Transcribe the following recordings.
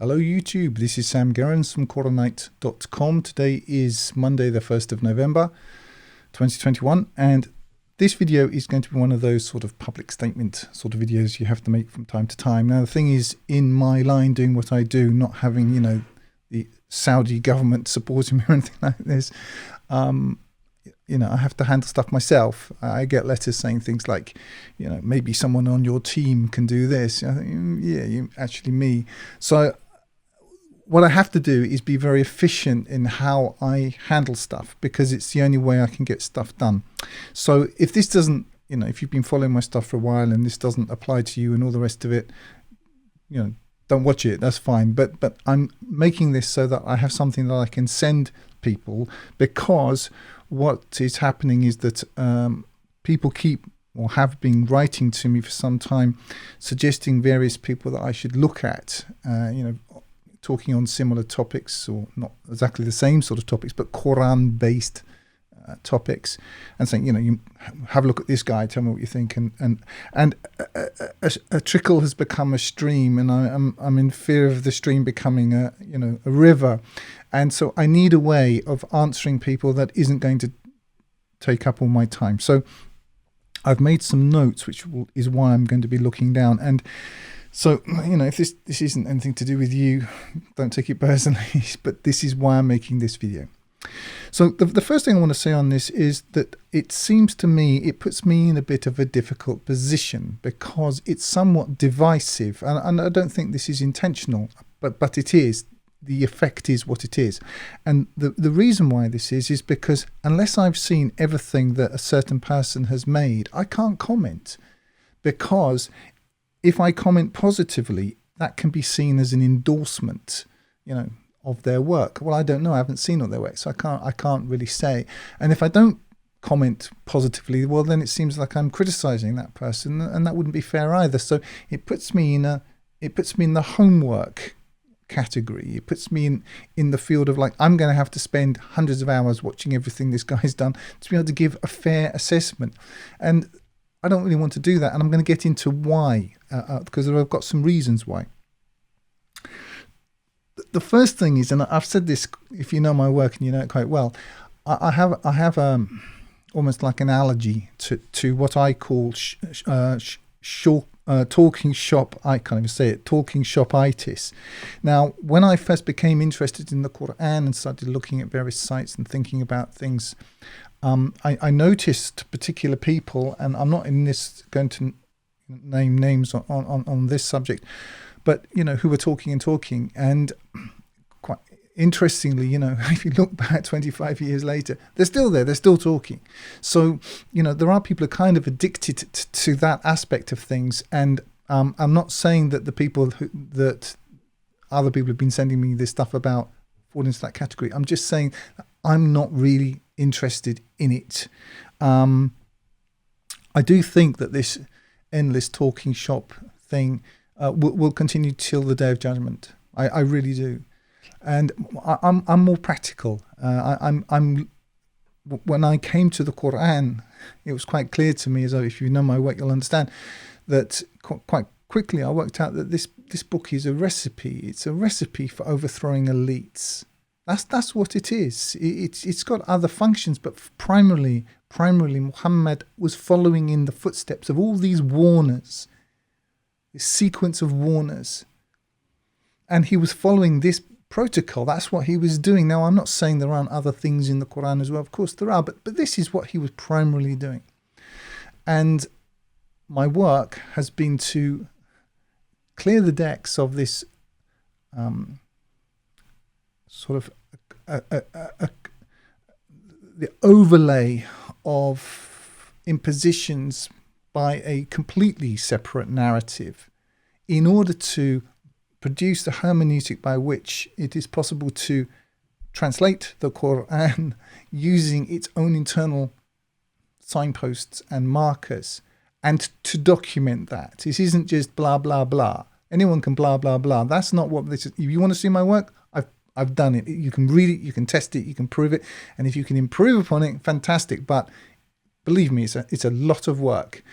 Hello YouTube, this is Sam Gerrans from Qur'an.com. Today is Monday the 1st of November 2021 and this video is going to be one of those sort of public statement sort of videos you have to make from time to time. Now the thing is, in my line doing what I do, not having, the Saudi government supporting me or anything like this, I have to handle stuff myself. I get letters saying things like, maybe someone on your team can do this. I think, yeah, actually me. So what I have to do is be very efficient in how I handle stuff, because it's the only way I can get stuff done. So if this doesn't, if you've been following my stuff for a while and this doesn't apply to you and all the rest of it, don't watch it. That's fine. But I'm making this so that I have something that I can send people, because what is happening is that people keep or have been writing to me for some time, suggesting various people that I should look at, talking on similar topics, or not exactly the same sort of topics, but Quran-based topics, and saying, you have a look at this guy, tell me what you think, and a trickle has become a stream, and I'm in fear of the stream becoming a river, and so I need a way of answering people that isn't going to take up all my time. So I've made some notes, which is why I'm going to be looking down. And so, if this isn't anything to do with you, don't take it personally, but this is why I'm making this video. So the first thing I want to say on this is that it seems to me, it puts me in a bit of a difficult position, because it's somewhat divisive, and I don't think this is intentional, but it is. The effect is what it is. And the reason why this is because unless I've seen everything that a certain person has made, I can't comment, because if I comment positively, that can be seen as an endorsement, of their work. Well, I don't know. I haven't seen all their work, so I can't really say. And if I don't comment positively, well, then it seems like I'm criticizing that person, and that wouldn't be fair either. So it puts me in the homework category. It puts me in the field of, like, I'm going to have to spend hundreds of hours watching everything this guy's done to be able to give a fair assessment. And I don't really want to do that, and I'm going to get into why, because I've got some reasons why. The first thing is, and I've said this, if you know my work and you know it quite well, I have almost like an allergy to what I call talking shop. I can't even say it. Talking shop-itis. Now, when I first became interested in the Qur'an and started looking at various sites and thinking about things, I noticed particular people, and I'm not in this going to name names on this subject, but who were talking, and quite interestingly, if you look back 25 years later, they're still there, they're still talking. So there are people who are kind of addicted to that aspect of things, and I'm not saying that the people that other people have been sending me this stuff about fall into that category. I'm just saying that I'm not really interested in it. I do think that this endless talking shop thing will continue till the day of judgment. I really do, and I'm more practical. I'm when I came to the Qur'an, it was quite clear to me, as if you know my work, you'll understand that quite quickly I worked out that this book is a recipe. It's a recipe for overthrowing elites. That's what it is. It's got other functions, but primarily Muhammad was following in the footsteps of all these warners, this sequence of warners, and he was following this protocol. That's what he was doing. Now, I'm not saying there aren't other things in the Quran as well. Of course there are, but this is what he was primarily doing. And my work has been to clear the decks of this sort of the overlay of impositions by a completely separate narrative, in order to produce the hermeneutic by which it is possible to translate the Quran using its own internal signposts and markers, and to document that. This isn't just blah, blah, blah. Anyone can blah, blah, blah. That's not what this is. If you want to see my work, I've done it. You can read it, you can test it, you can prove it, and if you can improve upon it, fantastic. But Believe me, it's a lot of work.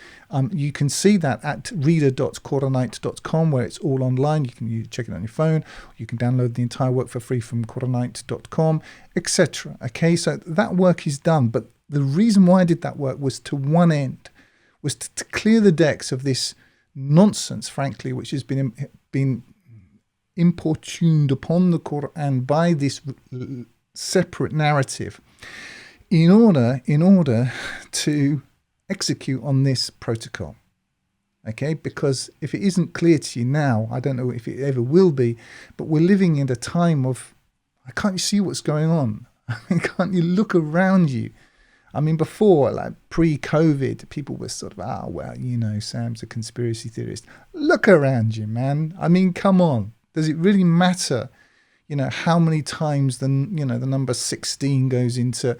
You can see that at reader.qur'anite.com, where it's all online. You check it on your phone. You can download the entire work for free from qur'anite.com, etc. Okay, so that work is done. But the reason why I did that work was to one end, was to clear the decks of this nonsense, frankly, which has been importuned upon the Qur'an by this separate narrative, in order to execute on this protocol. Okay, because if it isn't clear to you now, I don't know if it ever will be, but we're living in a time of, can't you see what's going on? I mean, can't you look around you? I mean, before, like pre-COVID, people were sort of, well, Sam's a conspiracy theorist. Look around you, man. I mean, come on. Does it really matter, how many times the number 16 goes into,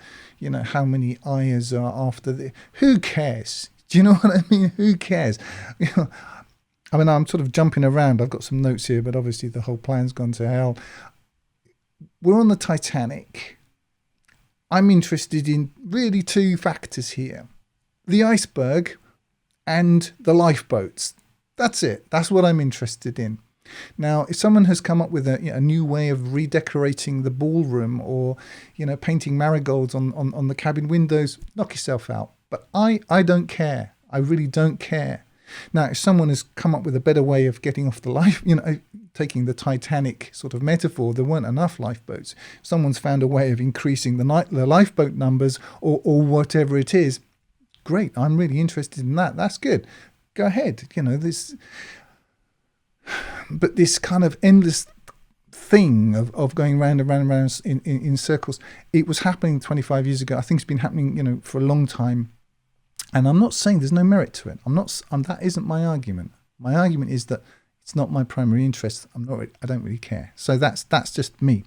how many ayahs are after the... Who cares? Do you know what I mean? Who cares? I mean, I'm sort of jumping around. I've got some notes here, but obviously the whole plan's gone to hell. We're on the Titanic. I'm interested in really two factors here. The iceberg and the lifeboats. That's it. That's what I'm interested in. Now, if someone has come up with a new way of redecorating the ballroom, or, painting marigolds on the cabin windows, knock yourself out. But I don't care. I really don't care. Now, if someone has come up with a better way of getting off the life, taking the Titanic sort of metaphor, there weren't enough lifeboats. If someone's found a way of increasing the lifeboat numbers or whatever it is, great. I'm really interested in that. That's good. Go ahead. But this kind of endless thing of going round and round and round in circles, it was happening 25 years ago. I think it's been happening, for a long time. And I'm not saying there's no merit to it. That isn't my argument. My argument is that it's not my primary interest. I don't really care. So that's just me.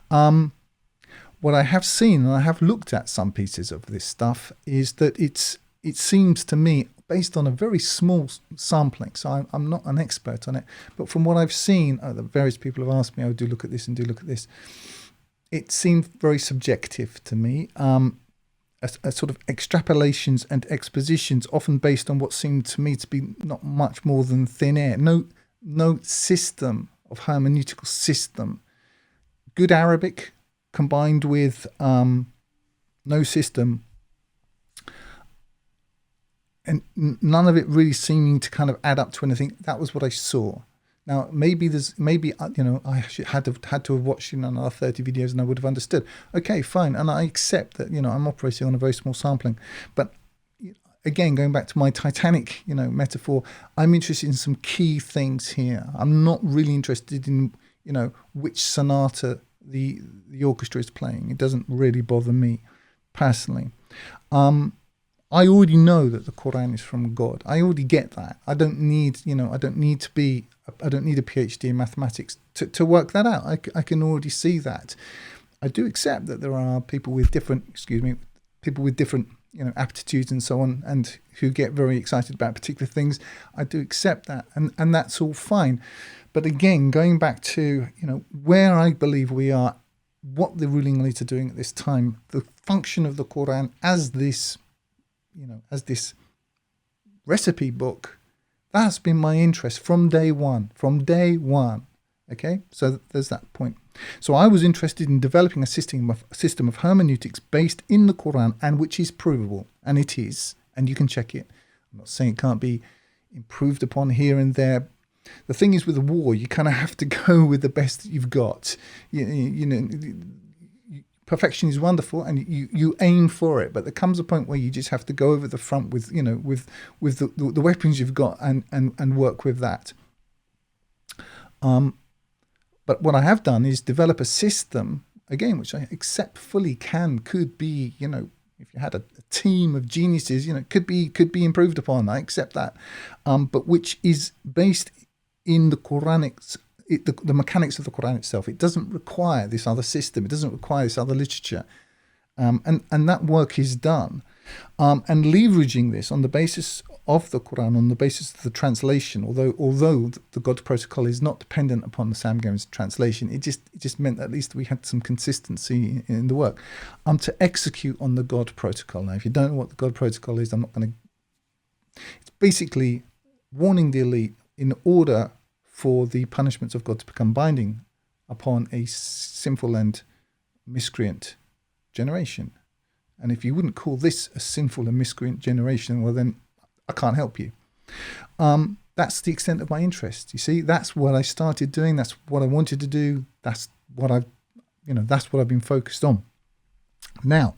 What I have seen, and I have looked at some pieces of this stuff, is that it seems to me, based on a very small sampling, so I'm not an expert on it, but from what I've seen, the various people have asked me, do look at this and do look at this. It seemed very subjective to me. A sort of extrapolations and expositions, often based on what seemed to me to be not much more than thin air. No system of hermeneutical system. Good Arabic combined with no system, and none of it really seeming to kind of add up to anything. That was what I saw. Now, maybe I had to have watched another 30 videos and I would have understood. Okay, fine. And I accept that, I'm operating on a very small sampling. But again, going back to my Titanic, metaphor, I'm interested in some key things here. I'm not really interested in, which sonata the orchestra is playing. It doesn't really bother me personally. I already know that the Qur'an is from God. I already get that. I don't need a PhD in mathematics to work that out. I can already see that. I do accept that there are people with different, aptitudes and so on, and who get very excited about particular things. I do accept that, and that's all fine. But again, going back to, where I believe we are, what the ruling elites are doing at this time, the function of the Qur'an as this recipe book, that's been my interest from day one. Okay, so there's that point. So I was interested in developing a system of hermeneutics based in the Qur'an, and which is provable, and it is, and you can check it. I'm not saying it can't be improved upon here and there. The thing is, with a war, you kind of have to go with the best that you've got. Perfection is wonderful, and you aim for it, but there comes a point where you just have to go over the front with the weapons you've got and work with that. But what I have done is develop a system, again, which I accept fully could be, if you had a team of geniuses, could be improved upon. I accept that, but which is based in the Quranic. The mechanics of the Qur'an itself. It doesn't require this other system. It doesn't require this other literature. And that work is done. And leveraging this on the basis of the Qur'an, on the basis of the translation, although the God protocol is not dependent upon the Sam Gerrans translation, it just meant that at least we had some consistency in the work. To execute on the God protocol. Now, if you don't know what the God protocol is, I'm not going to... It's basically warning the elite in order for the punishments of God to become binding upon a sinful and miscreant generation. And if you wouldn't call this a sinful and miscreant generation, well, then I can't help you. That's the extent of my interest. You see, that's what I started doing. That's what I wanted to do. That's what I've been focused on. Now,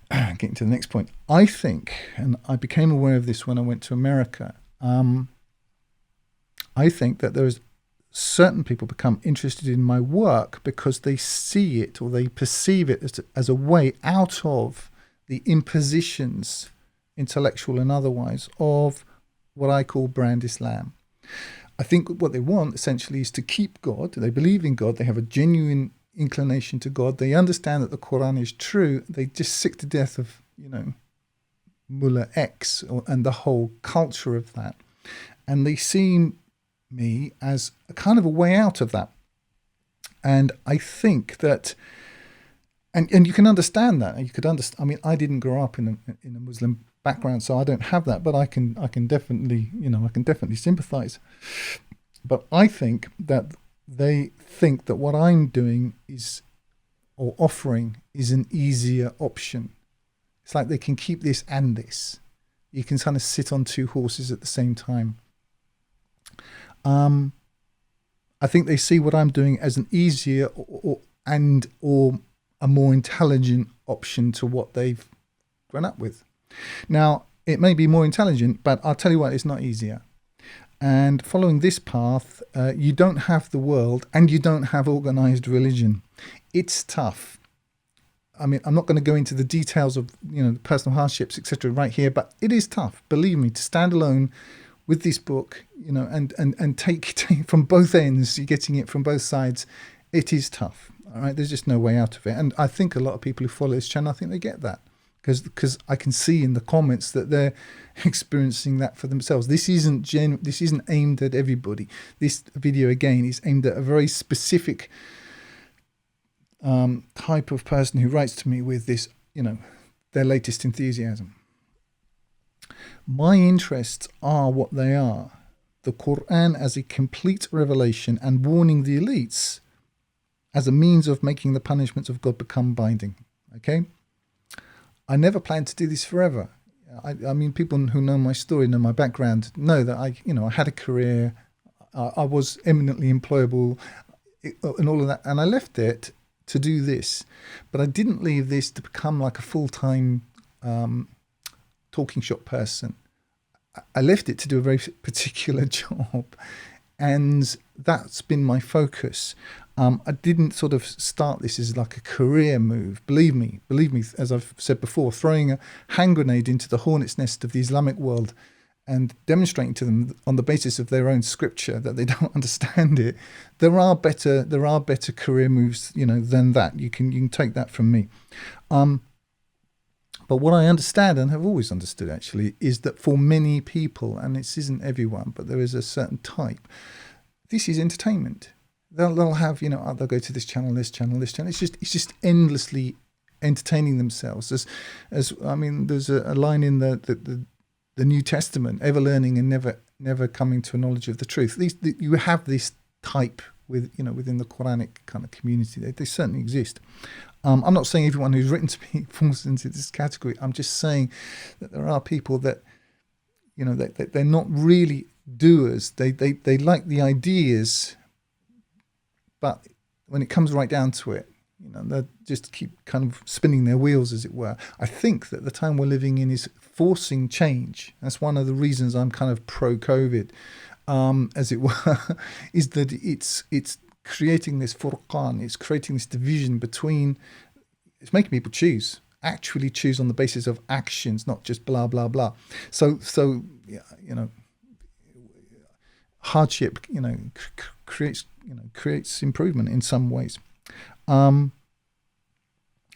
getting to the next point, I think, and I became aware of this when I went to America. I think that there's certain people become interested in my work because they see it or they perceive it as a way out of the impositions, intellectual and otherwise, of what I call brand Islam. I think what they want essentially is to keep God. They believe in God. They have a genuine inclination to God. They understand that the Qur'an is true. They just sick to death of, Mullah X and the whole culture of that. And they see me as a kind of a way out of that. And I think that, and you can understand that. You could understand. I mean, I didn't grow up in a Muslim background, so I don't have that. But I can definitely, I can definitely sympathise. But I think that they think that what I'm doing is, or offering, is an easier option. It's like they can keep this and this. You can kind of sit on two horses at the same time. I think they see what I'm doing as an easier or a more intelligent option to what they've grown up with. Now, it may be more intelligent, but I'll tell you what, it's not easier. And following this path, you don't have the world and you don't have organized religion. It's tough. I mean, I'm not going to go into the details of, the personal hardships, etc. right here, but it is tough. Believe me, to stand alone with this book, and take from both ends, you're getting it from both sides, it is tough. All right, there's just no way out of it. And I think a lot of people who follow this channel, I think they get that, because I can see in the comments that they're experiencing that for themselves. This isn't aimed at everybody. This video again is aimed at a very specific type of person who writes to me with this, their latest enthusiasm. My interests are what they are. The Qur'an as a complete revelation and warning the elites as a means of making the punishments of God become binding. Okay? I never planned to do this forever. I mean, people who know my story, know my background, know that I had a career. I was eminently employable and all of that. And I left it to do this. But I didn't leave this to become like a full-time talking shop person. I left it to do a very particular job, and that's been my focus. I didn't sort of start this as like a career move. Believe me, as I've said before, throwing a hand grenade into the hornet's nest of the Islamic world and demonstrating to them on the basis of their own scripture that they don't understand it. There are better career moves, than that. You can take that from me. But what I understand, and have always understood actually, is that for many people, and this isn't everyone, but there is a certain type, this is entertainment. They'll have, they'll go to this channel. It's just endlessly entertaining themselves. As I mean, there's a line in the New Testament: ever learning and never coming to a knowledge of the truth. You have this type within the Quranic kind of community. They certainly exist. I'm not saying everyone who's written to me falls into this category. I'm just saying that there are people that, they're not really doers. They like the ideas, but when it comes right down to it, they just keep kind of spinning their wheels, as it were. I think that the time we're living in is forcing change. That's one of the reasons I'm kind of pro-COVID, as it were, is that it's creating this furqan, it's creating this division between, it's making people actually choose on the basis of actions, not just blah, blah, blah. So hardship, creates improvement in some ways.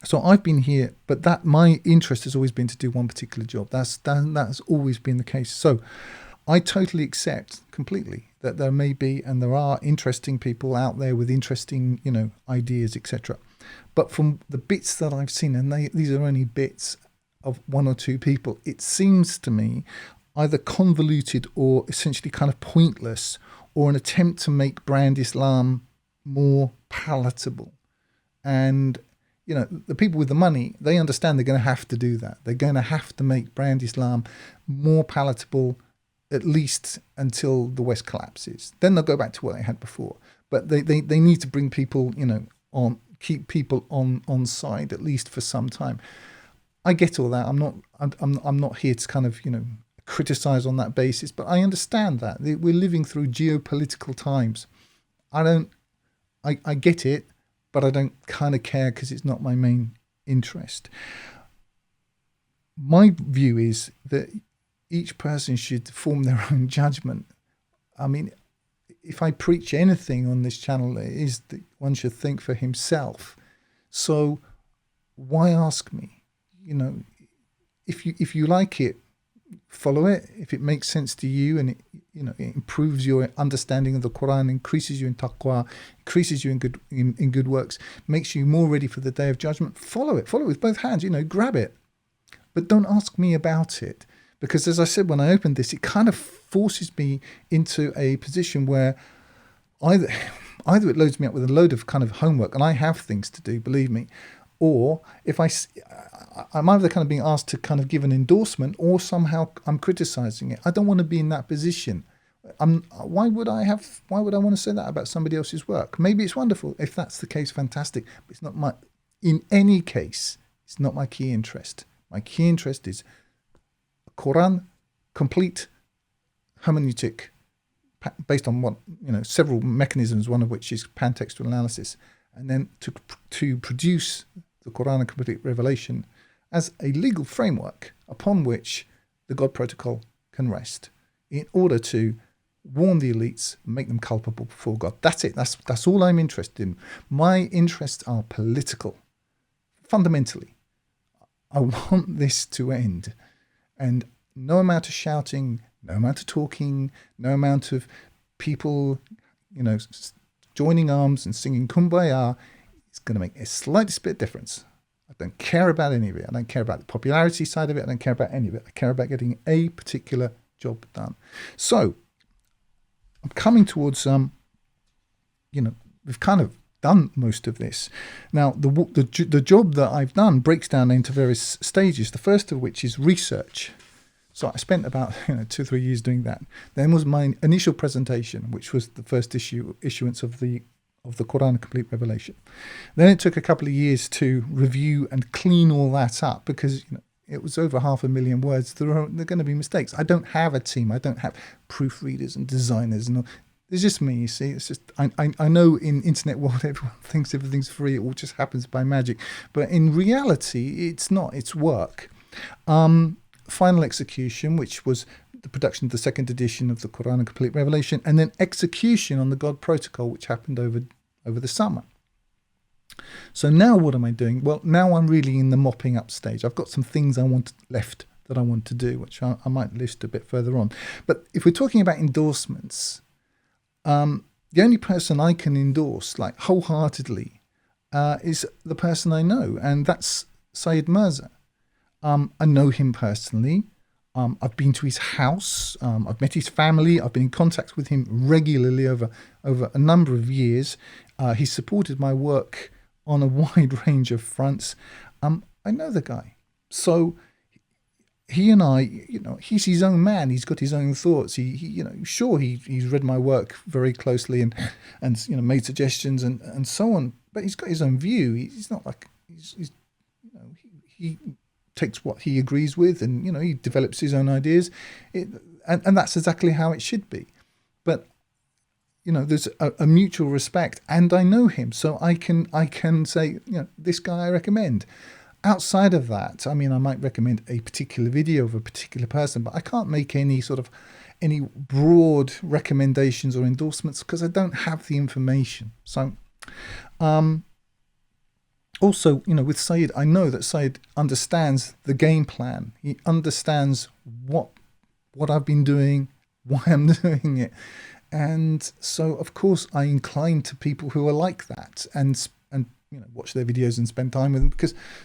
So I've been here, but that my interest has always been to do one particular job. That's always been the case. So I totally accept completely that there may be and there are interesting people out there with interesting, ideas, etc. But from the bits that I've seen, and these are only bits of one or two people, it seems to me either convoluted or essentially kind of pointless, or an attempt to make brand Islam more palatable. And the people with the money, they understand they're going to have to do that. They're going to have to make brand Islam more palatable, at least until the West collapses. Then they'll go back to what they had before. But they need to bring people, keep people on side, at least for some time. I get all that. I'm not here to kind of, criticize on that basis, but I understand that we're living through geopolitical times. I get it, but I don't kind of care because it's not my main interest. My view is that each person should form their own judgment. I mean, if I preach anything on this channel, it is that one should think for himself. So why ask me? If you like it, follow it. If it makes sense to you and it improves your understanding of the Qur'an, increases you in taqwa, increases you in good works, makes you more ready for the day of judgment, follow it with both hands, grab it. But don't ask me about it, because as I said when I opened this, it kind of forces me into a position where either it loads me up with a load of kind of homework, and I have things to do, believe me, or if I'm either kind of being asked to kind of give an endorsement, or somehow I'm criticizing it. I don't want to be in that position. Why would I want to say that about somebody else's work? Maybe it's wonderful. If that's the case, fantastic. But it's not in any case, it's not my key interest. My key interest is Quran, complete, hermeneutic, based on what, several mechanisms, one of which is pan-textual analysis, and then to produce the Quran and complete revelation as a legal framework upon which the God protocol can rest, in order to warn the elites and make them culpable before God. That's it. That's all I'm interested in. My interests are political. Fundamentally, I want this to end. And no amount of shouting, no amount of talking, no amount of people, joining arms and singing Kumbaya is going to make a slight bit difference. I don't care about any of it. I don't care about the popularity side of it. I don't care about any of it. I care about getting a particular job done. So I'm coming towards, we've kind of done most of this. Now, the job that I've done breaks down into various stages, the first of which is research. So I spent about 2 or 3 years doing that. Then was my initial presentation, which was the first issuance of the Quran Complete Revelation. Then it took a couple of years to review and clean all that up, because it was over 500,000 words. There are going to be mistakes. I don't have a team. I don't have proofreaders and designers and all. It's just me, you see. It's just I know in internet world everyone thinks everything's free. It all just happens by magic, but in reality, it's not. It's work. Final execution, which was the production of the second edition of the Quran and Complete Revelation, and then execution on the God Protocol, which happened over the summer. So now what am I doing? Well, now I'm really in the mopping up stage. I've got some things left that I want to do, which I might list a bit further on. But if we're talking about endorsements, the only person I can endorse, like wholeheartedly, is the person I know, and that's Said Mirza. I know him personally. I've been to his house. I've met his family. I've been in contact with him regularly over a number of years. He's supported my work on a wide range of fronts. I know the guy. So he and I, he's his own man. He's got his own thoughts. He's read my work very closely and made suggestions and so on. But he's got his own view. He's not like he takes what he agrees with, and he develops his own ideas, and that's exactly how it should be. But there's a mutual respect, and I know him, so I can say, this guy I recommend. Outside of that, I might recommend a particular video of a particular person, but I can't make any broad recommendations or endorsements because I don't have the information. So Also, with Said, I know that Said understands the game plan. He understands what I've been doing, why I'm doing it. And so, of course, I incline to people who are like that, and watch their videos and spend time with them,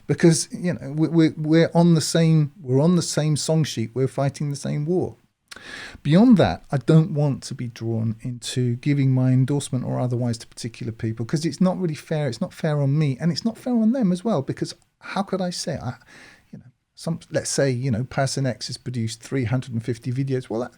because we're on the same song sheet. We're fighting the same war. Beyond that, I don't want to be drawn into giving my endorsement or otherwise to particular people, because it's not really fair. It's not fair on me, and it's not fair on them as well, because how could I say, let's say, person X has produced 350 videos. Well,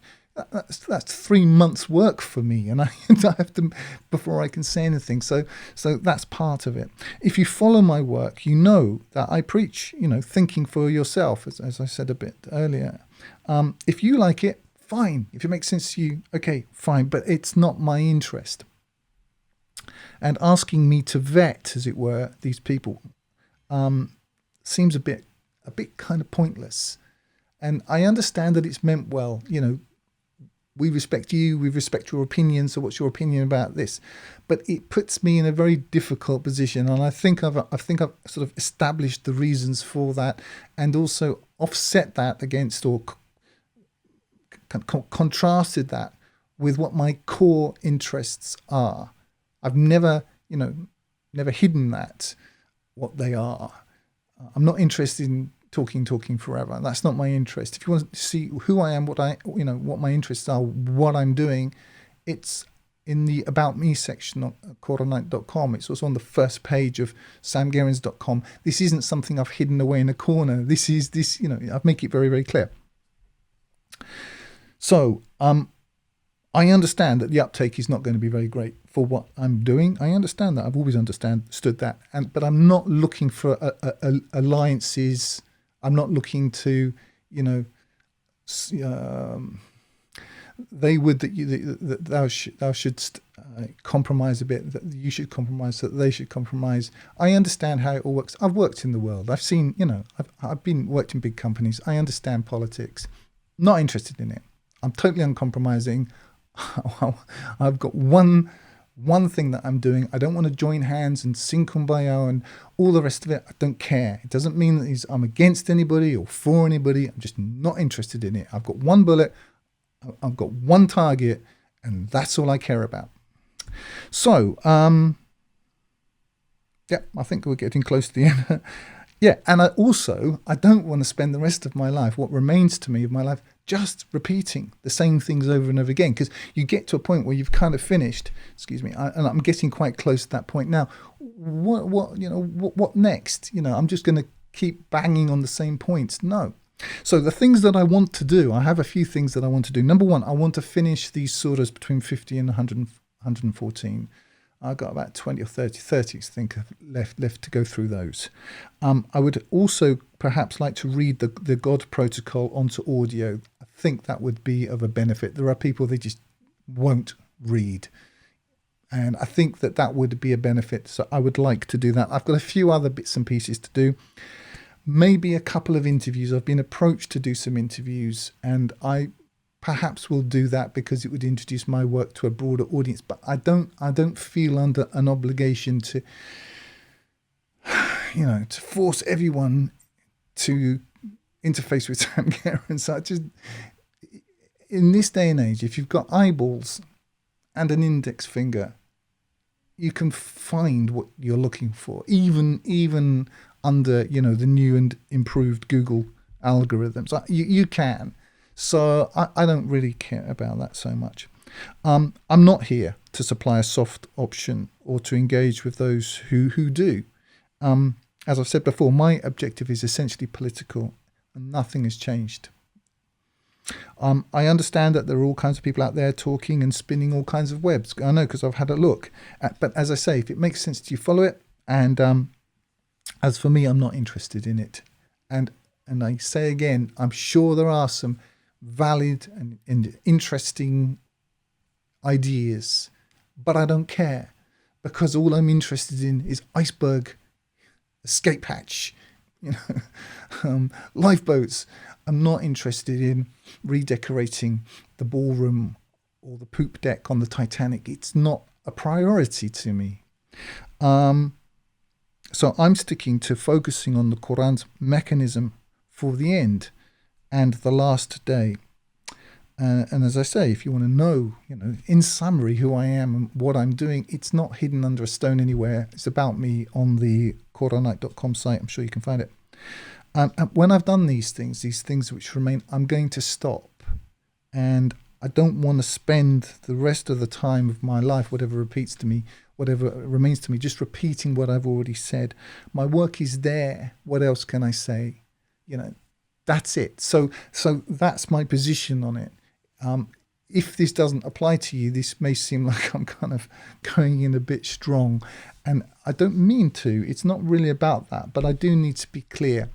that's 3 months work for me, and I have to, before I can say anything. So that's part of it. If you follow my work, you know that I preach, thinking for yourself, as I said a bit earlier. If you like it, fine. If it makes sense to you, okay, fine. But it's not my interest. And asking me to vet, as it were, these people seems a bit kind of pointless. And I understand that it's meant well. We respect you, we respect your opinion, so what's your opinion about this? But it puts me in a very difficult position, and I think I've sort of established the reasons for that, and also offset that against, or contrasted that with what my core interests are. I've never hidden that, what they are. I'm not interested in talking forever. That's not my interest. If you want to see who I am, what my interests are, what I'm doing, it's in the About Me section of Qur'an.com. It's also on the first page of samgerrans.com. This isn't something I've hidden away in a corner. I make it very, very clear. So, I understand that the uptake is not going to be very great for what I'm doing. I understand that. I've always understood that. But I'm not looking for alliances. I'm not looking to, they would that thou shouldst compromise a bit. That you should compromise. That they should compromise. I understand how it all works. I've worked in the world. I've seen. I've worked in big companies. I understand politics. Not interested in it. I'm totally uncompromising. I've got one thing that I'm doing. I don't want to join hands and sing Kumbaya and all the rest of it. I don't care. It doesn't mean that I'm against anybody or for anybody. I'm just not interested in it. I've got one bullet. I've got one target, and that's all I care about. So, I think we're getting close to the end. Yeah, and I don't want to spend the rest of my life, what remains to me of my life, just repeating the same things over and over again, because you get to a point where you've kind of finished. And I'm getting quite close to that point now. What next? I'm just going to keep banging on the same points. No. So the things that I want to do, I have a few things that I want to do. Number one, I want to finish these surahs between 50 and 114. I've got about 20 or 30 I think left to go through those. I would also perhaps like to read the God protocol onto audio. I think that would be of a benefit. There are people they just won't read. And I think that would be a benefit. So I would like to do that. I've got a few other bits and pieces to do. Maybe a couple of interviews. I've been approached to do some interviews, and I perhaps will do that because it would introduce my work to a broader audience. But I don't feel under an obligation to, to force everyone to interface with Sam Gerrans. So in this day and age, if you've got eyeballs and an index finger, you can find what you're looking for, even under the new and improved Google algorithms. You can. So I don't really care about that so much. I'm not here to supply a soft option or to engage with those who do. As I've said before, my objective is essentially political, and nothing has changed. I understand that there are all kinds of people out there talking and spinning all kinds of webs. I know, because I've had a look. But as I say, if it makes sense to you, follow it. And as for me, I'm not interested in it. And I say again, I'm sure there are some valid and interesting ideas, but I don't care, because all I'm interested in is iceberg, escape hatch, lifeboats. I'm not interested in redecorating the ballroom or the poop deck on the Titanic. It's not a priority to me. So I'm sticking to focusing on the Qur'an's mechanism for the end and the last day. And as I say, if you want to know, in summary, who I am and what I'm doing, it's not hidden under a stone anywhere. It's about me on the Qur'anite.com site. I'm sure you can find it. And when I've done these things which remain, I'm going to stop. And I don't want to spend the rest of the time of my life, whatever remains to me, just repeating what I've already said. My work is there. What else can I say? That's it. So that's my position on it. If this doesn't apply to you, this may seem like I'm kind of going in a bit strong, and I don't mean to. It's not really about that, but I do need to be clear.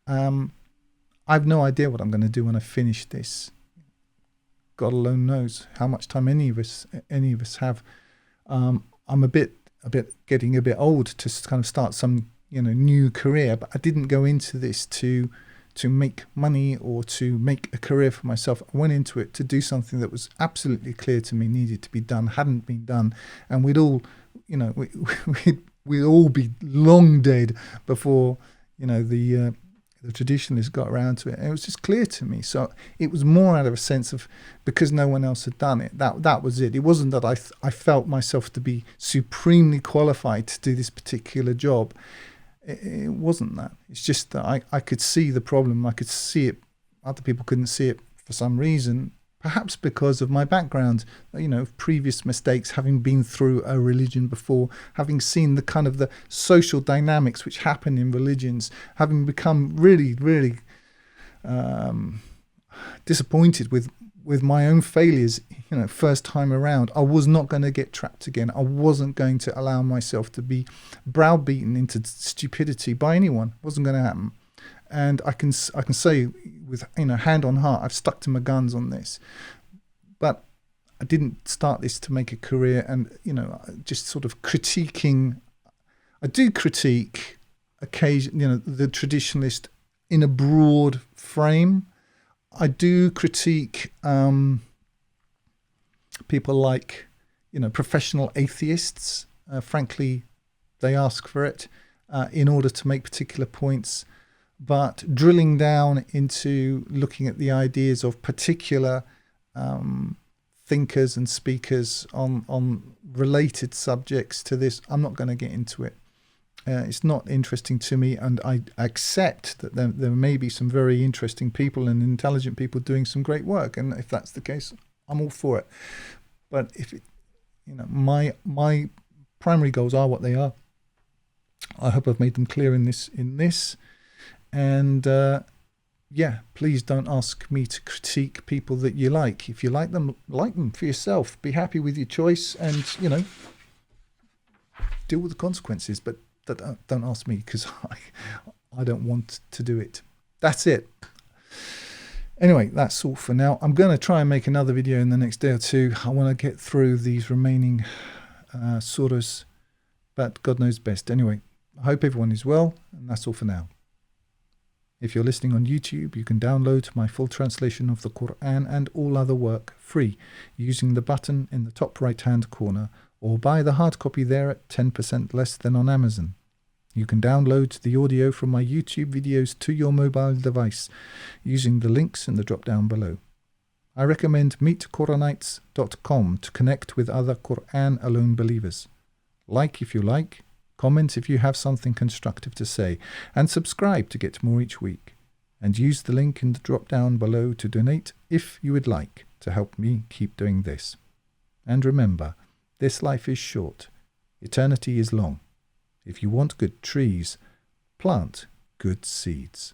I've no idea what I'm going to do when I finish this. God alone knows how much time any of us have. I'm getting a bit old to kind of start some new career, but I didn't go into this to make money or to make a career for myself. I went into it to do something that was absolutely clear to me needed to be done, hadn't been done, and we'd all, we'd all be long dead before the traditionalists got around to it. And it was just clear to me. So it was more out of a sense of, because no one else had done it. That was it. It wasn't that I felt myself to be supremely qualified to do this particular job. It wasn't that. It's just that I could see the problem. I could see it. Other people couldn't see it for some reason, perhaps because of my background, previous mistakes, having been through a religion before, having seen the social dynamics which happen in religions, having become really, really disappointed with my own failures, first time around. I was not going to get trapped again. I wasn't going to allow myself to be browbeaten into stupidity by anyone. It wasn't going to happen. And I can say with hand on heart, I've stuck to my guns on this. But I didn't start this to make a career, and just sort of critiquing. I do critique occasion, the traditionalist in a broad frame. I do critique people like, professional atheists. Frankly, they ask for it in order to make particular points. But drilling down into looking at the ideas of particular thinkers and speakers on related subjects to this, I'm not going to get into it. It's not interesting to me, and I accept that there may be some very interesting people and intelligent people doing some great work, and if that's the case, I'm all for it. But if my primary goals are what they are. I hope I've made them clear in this, and please don't ask me to critique people that you like. If you like them for yourself. Be happy with your choice, and deal with the consequences. But don't ask me, because I don't want to do it. That's it. Anyway, that's all for now. I'm going to try and make another video in the next day or two. I want to get through these remaining surahs, but God knows best. Anyway, I hope everyone is well, and that's all for now. If you're listening on YouTube, you can download my full translation of the Qur'an and all other work free using the button in the top right-hand corner, or buy the hard copy there at 10% less than on Amazon. You can download the audio from my YouTube videos to your mobile device using the links in the drop down below. I recommend meetquranites.com to connect with other Qur'an alone believers. Like if you like, comment if you have something constructive to say, and subscribe to get more each week. And use the link in the drop down below to donate if you would like to help me keep doing this. And remember, this life is short. Eternity is long. If you want good trees, plant good seeds.